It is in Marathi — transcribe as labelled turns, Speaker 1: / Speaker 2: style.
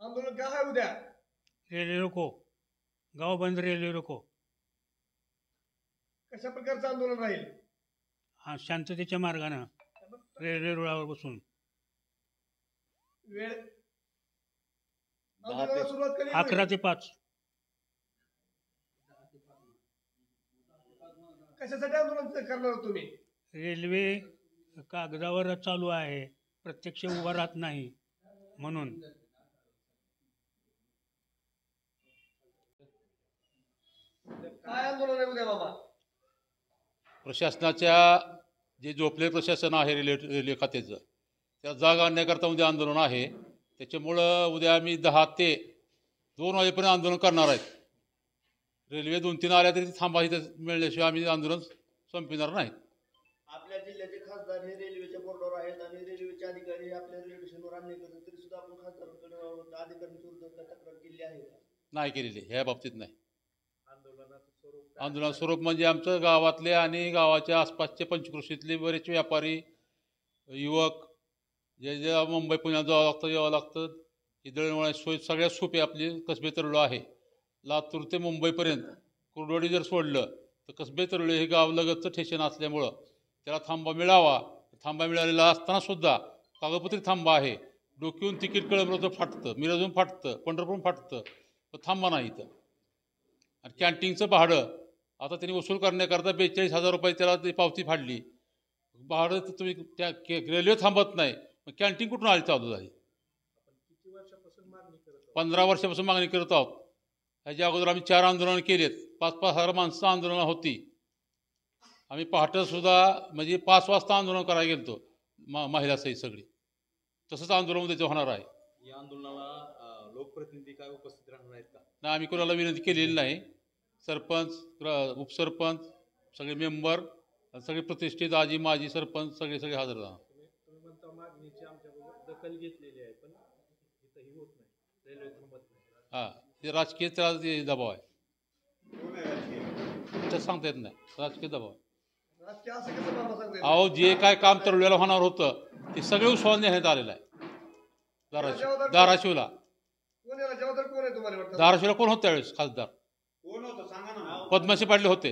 Speaker 1: आंदोलन काय आहे उद्या?
Speaker 2: रेल्वे रोको, गाव बंद, रेल्वे रोको.
Speaker 1: कशा प्रकारचं आंदोलन राहील?
Speaker 2: हा, शांततेच्या मार्गानं रेल्वे रुळावर बसून.
Speaker 1: वेळ आंदोलनाला सुरुवात कधी
Speaker 2: 11 ते 5.
Speaker 1: कशासाठी आंदोलन करणार तुम्ही?
Speaker 2: रेल्वे कागदावर चालू आहे, प्रत्यक्ष उभा राहत नाही म्हणून.
Speaker 1: काय आंदोलन आहे उद्या बाबा?
Speaker 3: प्रशासनाच्या जे झोपले प्रशासन आहे रेल्वे खात्याचं, त्या जाग आणण्याकरता उद्या आंदोलन आहे. त्याच्यामुळं उद्या आम्ही 10 ते 2 वाजेपर्यंत आंदोलन करणार आहेत. रेल्वे 2-3 आल्या तरी थांबा इथं मिळल्याशिवाय आम्ही आंदोलन संपविणार नाही.
Speaker 4: आपल्या जिल्ह्याचे खासदार हे रेल्वेच्या बोर्डावर आहेत आणि रेल्वेचे अधिकारी आपल्या रेल्वे स्टेशनवर अन्याय करतात, तरी सुद्धा आपण खासदारांकडे अधिकाऱ्यांविरुद्ध तक्रार केली आहे का?
Speaker 3: नाही केलेली, ह्या बाबतीत नाही. आंदोलनाचं स्वरूप म्हणजे आमचं गावातले आणि गावाच्या आसपासचे पंचकृषीतले बरेच व्यापारी, युवक, जे जे मुंबई पुण्यात जावं लागतं यावं लागतं, ही दळणवळणाची सोय सगळ्यात सोपी आपली कसबे तरुळ आहे. लातूर ते मुंबईपर्यंत कुर्डवाडी जर सोडलं तर कसबे तरुळे हे गावलगतचं स्टेशन असल्यामुळं त्याला थांबा मिळावा. थांबा मिळालेला असतानासुद्धा कागदपत्री थांबा आहे. डोक्यावरून तिकीट कळवलं तर फाटतं, मिरजून फाटतं, पंढरपूरून फाटतं, पण थांबा नाही इथं. आणि कॅन्टीनचं भाडं आता त्यांनी वसूल करण्याकरता 42,000 रुपये त्याला ती पावती फाडली. भाडं तर तुम्ही त्या रेल्वे थांबत नाही, मग कॅन्टीन कुठून आली चालू झाली? 15 वर्षापासून मागणी करत आहोत. ह्याच्या अगोदर आम्ही 4 आंदोलनं केलेत. 5-5 हजार माणसं आंदोलनं होती. आम्ही पहाटेसुद्धा म्हणजे 5 वाजता आंदोलन करायला गेलतो, महिलासहित सगळी. तसंच आंदोलन उद्याचं होणार आहे.
Speaker 5: या आंदोलनाला लोकप्रतिनिधी काय उपस्थित राहणार आहेत का?
Speaker 3: नाही, आम्ही कोणाला विनंती केलेली नाही. सरपंच, उपसरपंच, सगळे मेंबर, सगळे प्रतिष्ठित आजी माजी सरपंच सगळे हजर राहणार.
Speaker 5: तुम्ही म्हणता मागणीची आमच्याबरोबर दखल घेतलेली आहे, पण इथंही होत नाही, रेल्वे थांबत नाही.
Speaker 3: हां, ते राजकीय त्याला ते दबाव आहे. तर सांगता येत नाही, राजकीय दबाव.
Speaker 1: राजकीय असं कसं बाबा सांगताय?
Speaker 3: अहो, जे काय काम तरुल्याला होणार होतं ते सगळे उसवून नेण्यात आलेलं आहे. धाराशिवला
Speaker 1: कोण याला जबाबदार कोण आहे तुम्हाला वाटतं?
Speaker 3: धाराशिवला कोण होतं त्यावेळेस खासदार?
Speaker 4: कोण होतं सांगा ना.
Speaker 3: पद्मश्री पाटील होते.